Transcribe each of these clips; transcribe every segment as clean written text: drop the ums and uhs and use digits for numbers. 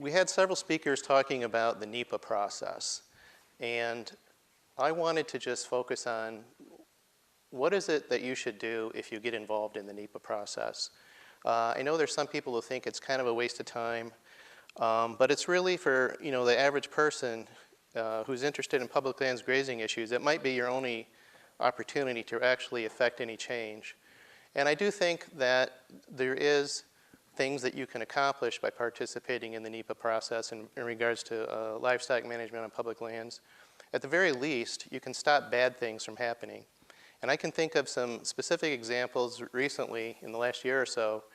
we had several speakers talking about the NEPA process. And I wanted to just focus on what is it that you should do if you get involved in the NEPA process. I know there's some people who think it's kind of a waste of time, but it's really for the average person who's interested in public lands grazing issues. It might be your only opportunity to actually affect any change. And I do think that there is things that you can accomplish by participating in the NEPA process in regards to livestock management on public lands. At the very least, you can stop bad things from happening. And I can think of some specific examples recently in the last year or so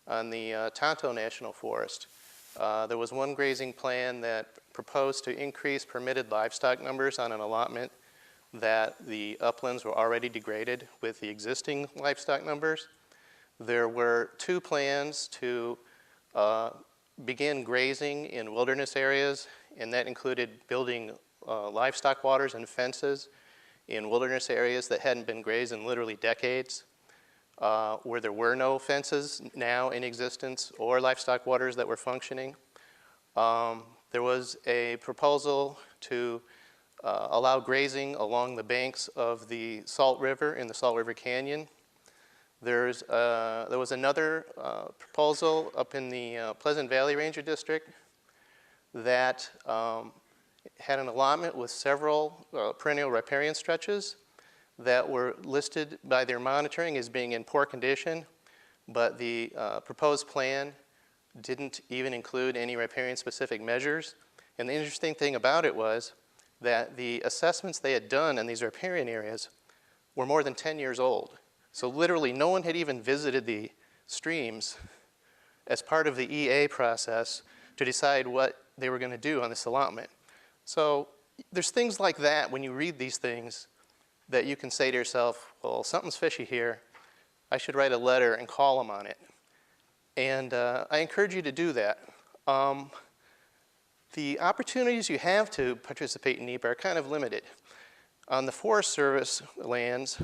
on the Tonto National Forest. There was one grazing plan that proposed to increase permitted livestock numbers on an allotment that the uplands were already degraded with the existing livestock numbers. There were two plans to begin grazing in wilderness areas, and that included building livestock waters and fences in wilderness areas that hadn't been grazed in literally decades, where there were no fences now in existence or livestock waters that were functioning. There was a proposal to allow grazing along the banks of the Salt River in the Salt River Canyon. There was another proposal up in the Pleasant Valley Ranger District that had an allotment with several perennial riparian stretches that were listed by their monitoring as being in poor condition, but the proposed plan didn't even include any riparian-specific measures. And the interesting thing about it was that the assessments they had done in these riparian areas were more than 10 years old. So literally no one had even visited the streams as part of the EA process to decide what they were going to do on this allotment. So there's things like that when you read these things that you can say to yourself, well, something's fishy here. I should write a letter and call them on it. And I encourage you to do that. The opportunities you have to participate in NEPA are kind of limited. On the Forest Service lands,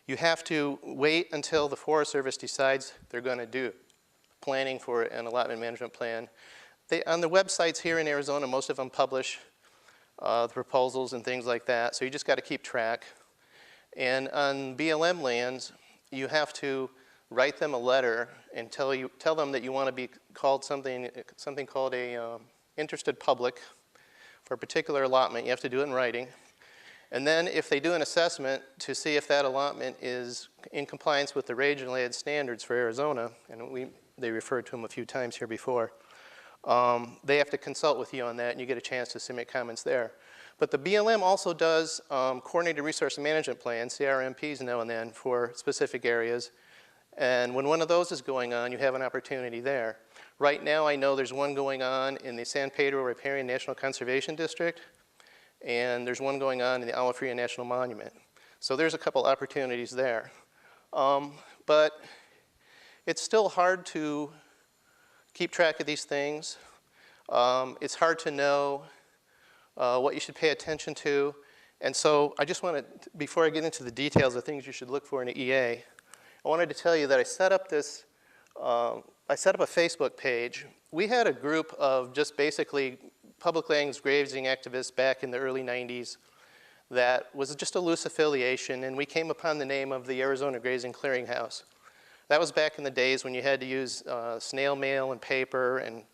you have to wait until the Forest Service decides they're going to do planning for an allotment management plan. On the websites here in Arizona, most of them publish the proposals and things like that, so you just got to keep track. And on BLM lands, you have to write them a letter and tell them that you want to be called something called a interested public for a particular allotment. You have to do it in writing. And then if they do an assessment to see if that allotment is in compliance with the range-related standards for Arizona, and they referred to them a few times here before, they have to consult with you on that, and you get a chance to submit comments there. But the BLM also does coordinated resource management plans, CRMPs now and then, for specific areas. And when one of those is going on, you have an opportunity there. Right now, I know there's one going on in the San Pedro Riparian National Conservation District, and there's one going on in the Agua Fria National Monument. So there's a couple opportunities there. But it's still hard to keep track of these things. It's hard to know what you should pay attention to. And so I just want to, before I get into the details of things you should look for in an EA, I wanted to tell you that I set up a Facebook page. We had a group of just basically public lands grazing activists back in the early 90s that was just a loose affiliation, and we came upon the name of the Arizona Grazing Clearinghouse. That was back in the days when you had to use snail mail and paper and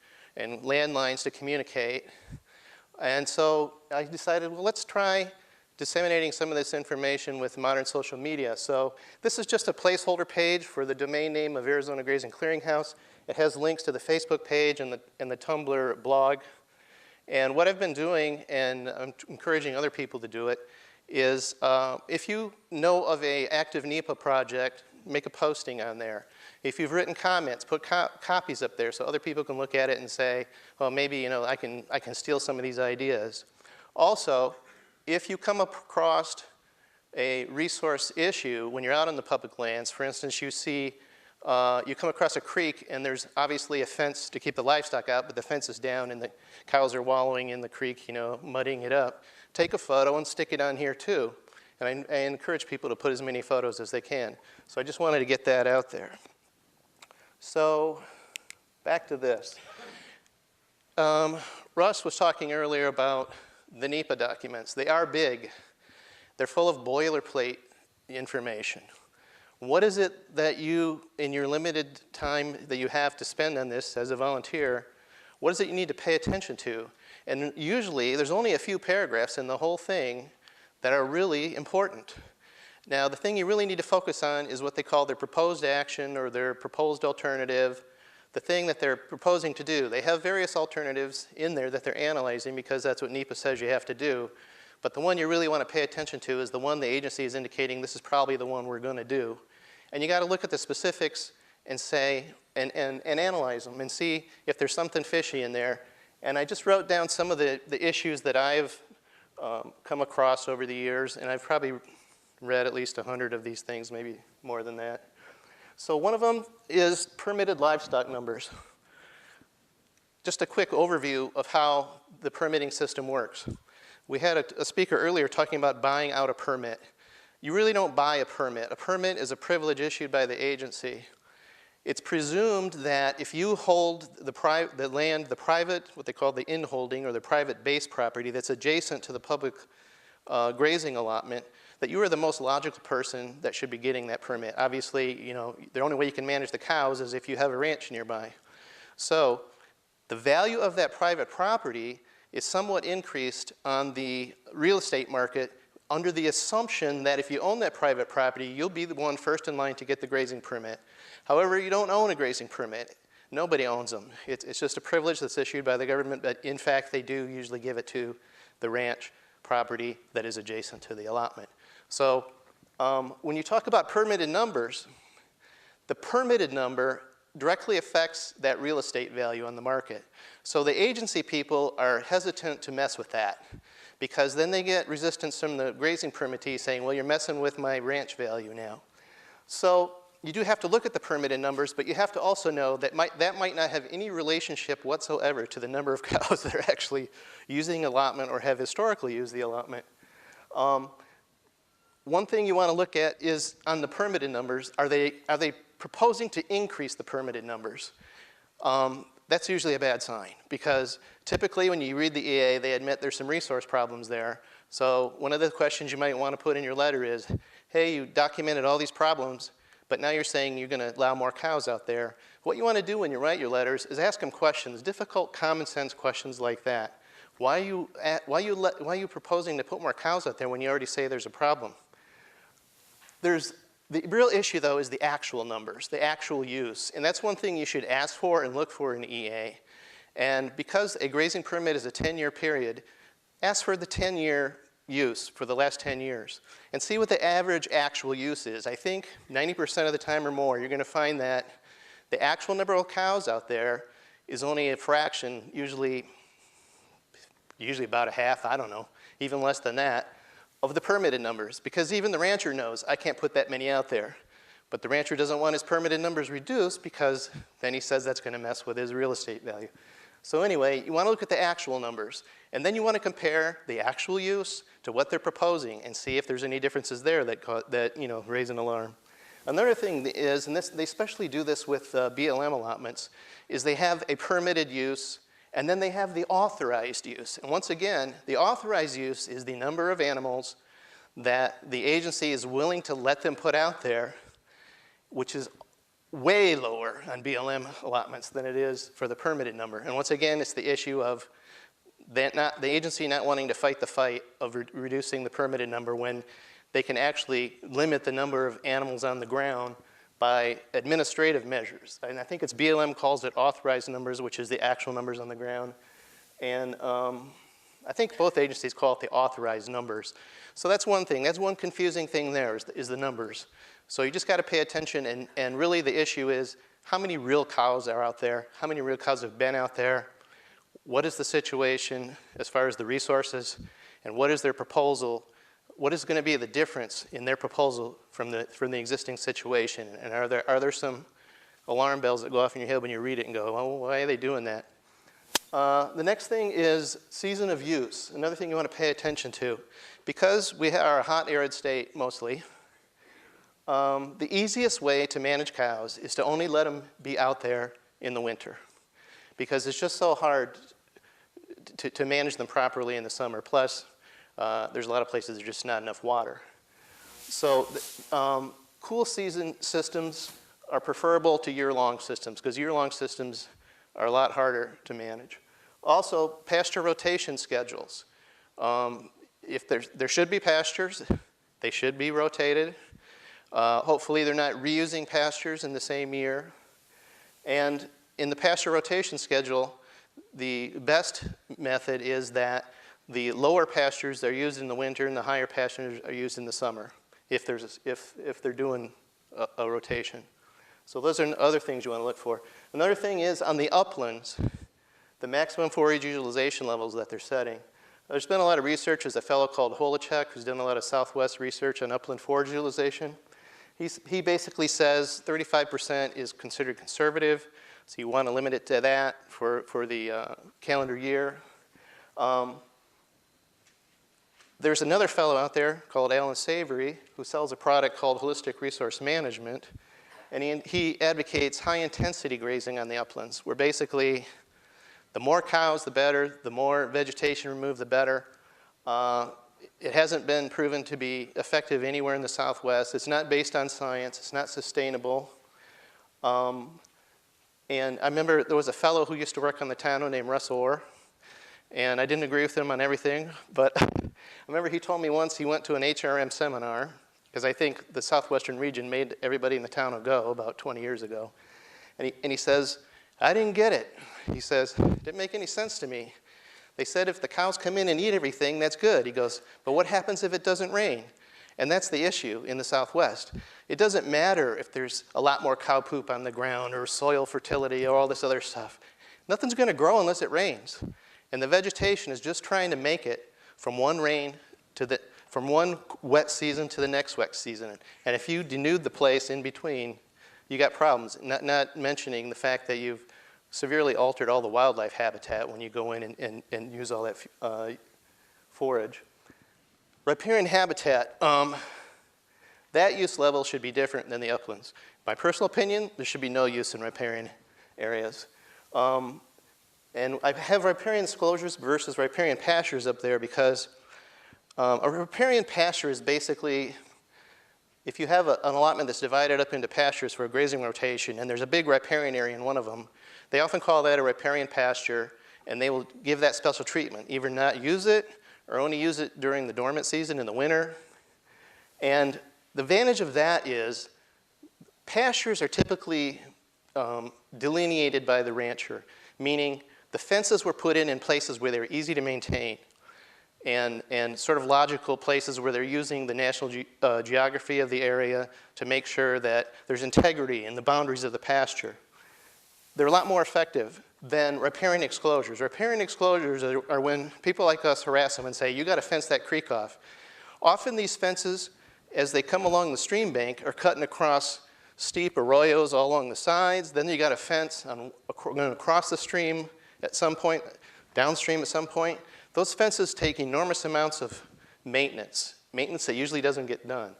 landlines to communicate. And so I decided, well, let's try disseminating some of this information with modern social media. So this is just a placeholder page for the domain name of Arizona Grazing Clearinghouse. It has links to the Facebook page and the Tumblr blog. And what I've been doing, and I'm encouraging other people to do it, is if you know of an active NEPA project, make a posting on there. If you've written comments, put copies up there so other people can look at it and say, well, maybe I can steal some of these ideas. Also, if you come across a resource issue when you're out on the public lands, for instance, you come across a creek and there's obviously a fence to keep the livestock out, but the fence is down and the cows are wallowing in the creek, muddying it up, take a photo and stick it on here too. And I encourage people to put as many photos as they can. So I just wanted to get that out there. So back to this. Russ was talking earlier about the NEPA documents. They are big. They're full of boilerplate information. What is it that you, in your limited time that you have to spend on this as a volunteer, what is it you need to pay attention to? And usually, there's only a few paragraphs in the whole thing that are really important. Now, the thing you really need to focus on is what they call their proposed action or their proposed alternative, the thing that they're proposing to do. They have various alternatives in there that they're analyzing because that's what NEPA says you have to do. But the one you really want to pay attention to is the one the agency is indicating this is probably the one we're going to do. And you got to look at the specifics and say, and analyze them and see if there's something fishy in there. And I just wrote down some of the issues that I've come across over the years, and I've probably read at least 100 of these things, maybe more than that. So one of them is permitted livestock numbers. Just a quick overview of how the permitting system works. We had a speaker earlier talking about buying out a permit. You really don't buy a permit. A permit is a privilege issued by the agency. It's presumed that if you hold the land, the private, what they call the in-holding or the private base property that's adjacent to the public grazing allotment, that you are the most logical person that should be getting that permit. Obviously, you know, the only way you can manage the cows is if you have a ranch nearby. So the value of that private property is somewhat increased on the real estate market under the assumption that if you own that private property, you'll be the one first in line to get the grazing permit. However, you don't own a grazing permit. Nobody owns them. It's just a privilege that's issued by the government, but in fact, they do usually give it to the ranch property that is adjacent to the allotment. So when you talk about permitted numbers, the permitted number directly affects that real estate value on the market. So the agency people are hesitant to mess with that because then they get resistance from the grazing permittee saying, well, you're messing with my ranch value now. So you do have to look at the permitted numbers, but you have to also know that that might not have any relationship whatsoever to the number of cows that are actually using allotment or have historically used the allotment. One thing you want to look at is on the permitted numbers, are they proposing to increase the permitted numbers? That's usually a bad sign because typically when you read the EA, they admit there's some resource problems there. So one of the questions you might want to put in your letter is, hey, you documented all these problems, but now you're saying you're going to allow more cows out there. What you want to do when you write your letters is ask them questions, difficult common sense questions like that. Why are you proposing to put more cows out there when you already say there's a problem? The real issue, though, is the actual numbers, the actual use. And that's one thing you should ask for and look for in EA. And because a grazing permit is a 10-year period, ask for the 10-year use for the last 10 years and see what the average actual use is. I think 90% of the time or more, you're going to find that the actual number of cows out there is only a fraction, usually about a half, I don't know, even less than that, of the permitted numbers, because even the rancher knows I can't put that many out there. But the rancher doesn't want his permitted numbers reduced because then he says that's going to mess with his real estate value. So anyway, you want to look at the actual numbers, and then you want to compare the actual use to what they're proposing and see if there's any differences there that raise an alarm. Another thing is, and they especially do this with BLM allotments, is they have a permitted use and then they have the authorized use. And once again, the authorized use is the number of animals that the agency is willing to let them put out there, which is way lower on BLM allotments than it is for the permitted number. And once again, it's the issue of the agency not wanting to fight the fight of reducing the permitted number when they can actually limit the number of animals on the ground by administrative measures. And I think it's BLM calls it authorized numbers, which is the actual numbers on the ground. And I think both agencies call it the authorized numbers. So that's one thing. That's one confusing thing there is the numbers. So you just got to pay attention. And really the issue is how many real cows are out there? How many real cows have been out there? What is the situation as far as the resources? And what is their proposal? What is going to be the difference in their proposal from the existing situation? And are there some alarm bells that go off in your head when you read it and go, oh, why are they doing that? The next thing is season of use. Another thing you want to pay attention to. Because we are a hot, arid state mostly, the easiest way to manage cows is to only let them be out there in the winter. Because it's just so hard to manage them properly in the summer. Plus, there's a lot of places there's just not enough water. So cool season systems are preferable to year-long systems because year-long systems are a lot harder to manage. Also, pasture rotation schedules. If there should be pastures, they should be rotated. Hopefully they're not reusing pastures in the same year. And in the pasture rotation schedule, the best method is that the lower pastures are used in the winter and the higher pastures are used in the summer if they're doing a rotation. So those are other things you want to look for. Another thing is on the uplands, the maximum forage utilization levels that they're setting. There's been a lot of research. There's a fellow called Holacek who's done a lot of Southwest research on upland forage utilization. He basically says 35% is considered conservative, so you want to limit it to that for the calendar year. There's another fellow out there called Alan Savory who sells a product called Holistic Resource Management, and he advocates high-intensity grazing on the uplands, where basically the more cows, the better, the more vegetation removed, the better. It hasn't been proven to be effective anywhere in the Southwest. It's not based on science. It's not sustainable. And I remember there was a fellow who used to work on the tonneau named Russ Orr, and I didn't agree with him on everything, but I remember he told me once he went to an HRM seminar, because I think the Southwestern region made everybody in the tonneau go about 20 years ago. And he says, I didn't get it. He says, it didn't make any sense to me. They said if the cows come in and eat everything, that's good. He goes, but what happens if it doesn't rain? And that's the issue in the Southwest. It doesn't matter if there's a lot more cow poop on the ground or soil fertility or all this other stuff. Nothing's going to grow unless it rains. And the vegetation is just trying to make it from one wet season to the next wet season. And if you denude the place in between, you got problems, not mentioning the fact that you've severely altered all the wildlife habitat when you go in and use all that forage. Riparian habitat, that use level should be different than the uplands. My personal opinion, there should be no use in riparian areas. And I have riparian disclosures versus riparian pastures up there because a riparian pasture is basically, if you have an allotment that's divided up into pastures for a grazing rotation and there's a big riparian area in one of them, they often call that a riparian pasture, and they will give that special treatment, either not use it or only use it during the dormant season in the winter. And the advantage of that is pastures are typically delineated by the rancher, meaning the fences were put in places where they were easy to maintain and sort of logical places where they're using the national geography of the area to make sure that there's integrity in the boundaries of the pasture. They're a lot more effective than riparian exclosures. Riparian exclosures are when people like us harass them and say, you got to fence that creek off. Often these fences, as they come along the stream bank, are cutting across steep arroyos all along the sides. Then you got a fence going across the stream at some point, downstream at some point. Those fences take enormous amounts of maintenance that usually doesn't get done.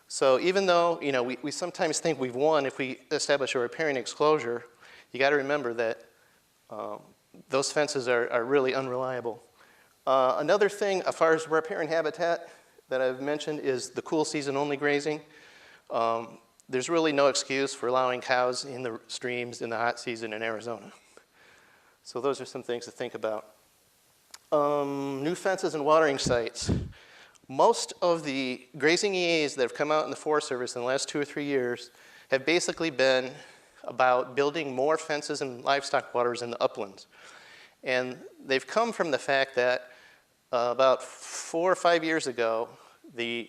So even though we sometimes think we've won if we establish a riparian exclosure, you got to remember that those fences are really unreliable. Another thing, as far as riparian habitat that I've mentioned, is the cool season only grazing. There's really no excuse for allowing cows in the streams in the hot season in Arizona. So those are some things to think about. New fences and watering sites. Most of the grazing EAs that have come out in the Forest Service in the last 2 or 3 years have basically been about building more fences and livestock waters in the uplands. And they've come from the fact that about 4 or 5 years ago, the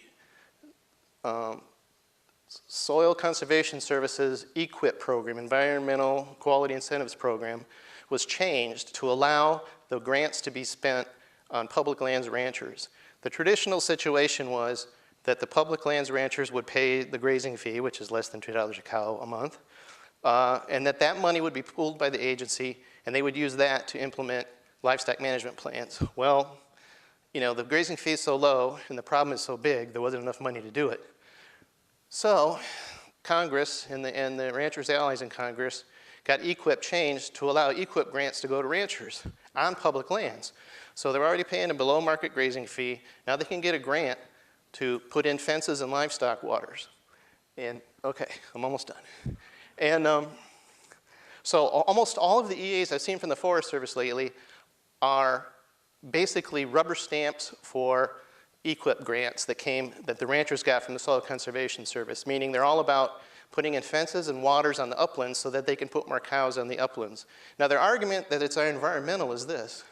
Soil Conservation Services EQIP program, Environmental Quality Incentives Program, was changed to allow the grants to be spent on public lands ranchers. The traditional situation was that the public lands ranchers would pay the grazing fee, which is less than $2 a cow a month, and that money would be pooled by the agency, and they would use that to implement livestock management plans. Well, the grazing fee is so low and the problem is so big, there wasn't enough money to do it. So Congress and the ranchers' allies in Congress got EQIP changed to allow EQIP grants to go to ranchers on public lands. So they're already paying a below market grazing fee. Now they can get a grant to put in fences and livestock waters. And, okay, I'm almost done. And so almost all of the EAs I've seen from the Forest Service lately are basically rubber stamps for EQIP grants that the ranchers got from the Soil Conservation Service, meaning they're all about putting in fences and waters on the uplands so that they can put more cows on the uplands. Now their argument that it's environmental is this.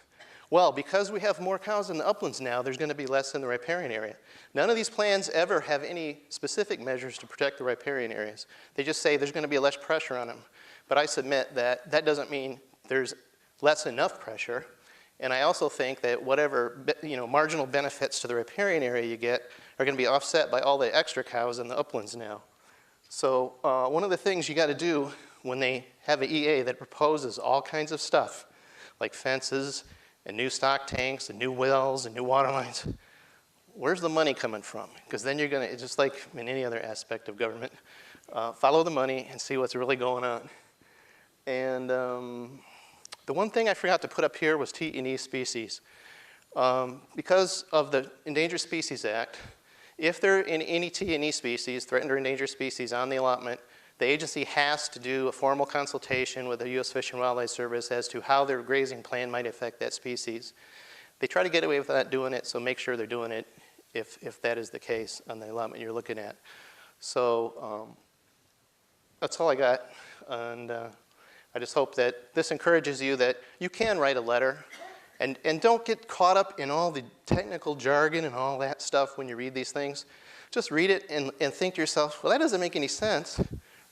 Well, because we have more cows in the uplands now, there's going to be less in the riparian area. None of these plans ever have any specific measures to protect the riparian areas. They just say there's going to be less pressure on them. But I submit that that doesn't mean there's less enough pressure. And I also think that whatever marginal benefits to the riparian area you get are going to be offset by all the extra cows in the uplands now. So one of the things you got to do when they have an EA that proposes all kinds of stuff, like fences and new stock tanks and new wells and new water lines, where's the money coming from? Because then you're going to, just like in any other aspect of government, follow the money and see what's really going on. And the one thing I forgot to put up here was T&E species. Because of the Endangered Species Act, if there are any T&E species, threatened or endangered species, on the allotment, the agency has to do a formal consultation with the U.S. Fish and Wildlife Service as to how their grazing plan might affect that species. They try to get away without doing it, so make sure they're doing it if that is the case on the allotment you're looking at. So that's all I got. And I just hope that this encourages you that you can write a letter. And don't get caught up in all the technical jargon and all that stuff when you read these things. Just read it and think to yourself, well, that doesn't make any sense.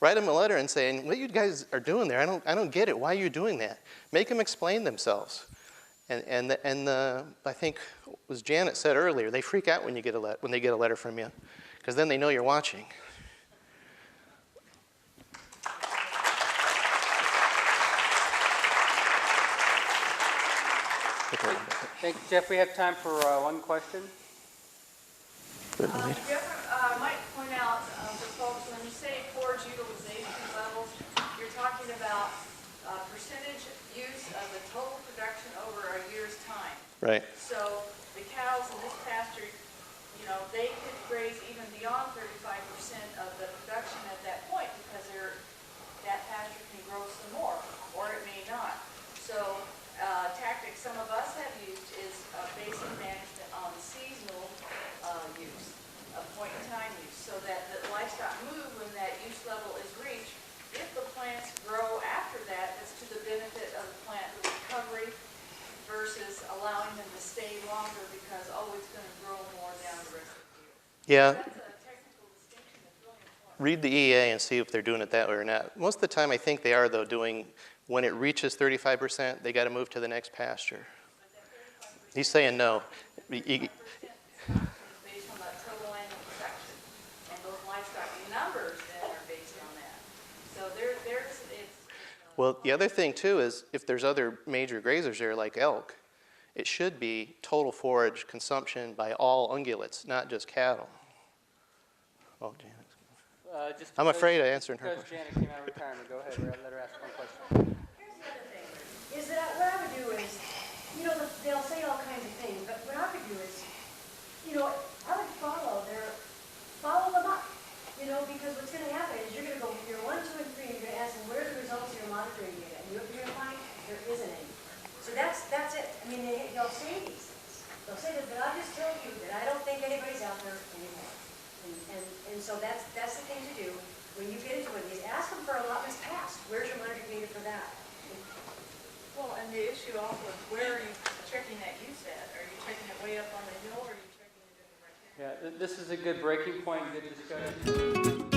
Write them a letter and say, what you guys are doing there, I don't get it. Why are you doing that? Make them explain themselves. And I think, as Janet said earlier, they freak out when they get a letter from you, because then they know you're watching. Thank you, Jeff. We have time for one question. Jeff, I might point out for folks, when you say forage utilization levels, you're talking about percentage use of the total production over a year's time. Right. So the cows in this pasture, they could graze even beyond 35% of the production at that point because that pasture can grow some more, or it may not. So tactic some of us have used is basing management on seasonal use, point-in-time use, so that the livestock move when that use level is reached. If the plants grow after that, that's to the benefit of the plant recovery versus allowing them to stay longer because, it's going to grow more down the rest of the year. Yeah. So that's a technical distinction that's really important. Read the EA and see if they're doing it that way or not. Most of the time, I think they are, though, doing, when it reaches 35%, they got to move to the next pasture. He's saying no. Based on that total annual production, and those livestock numbers then are based on that. So Well, the other thing too is if there's other major grazers there like elk, it should be total forage consumption by all ungulates, not just cattle. Oh, Janet. I'm afraid I answered her question. Because Janet came out of retirement, go ahead, let her ask one question. Here's the other thing, is that what I would do is, they'll say all kinds of things, but what I would do is, I would follow them up, because what's going to happen is you're going to go, you're 1, 2, and 3, and you're going to ask them, what are the results of your monitoring data? And you're going to find there isn't any. So that's it. I mean, they'll say these things. They'll say that, but I'll just tell you that I don't think anybody's out there anymore. And so that's the thing to do when you get into it. Is ask them for allotments passed. Where's your monitoring data for that? Well, and the issue also is where are you checking that use at? Are you checking it way up on the hill, or are you checking it in the right area? Yeah, this is a good breaking point, good discussion.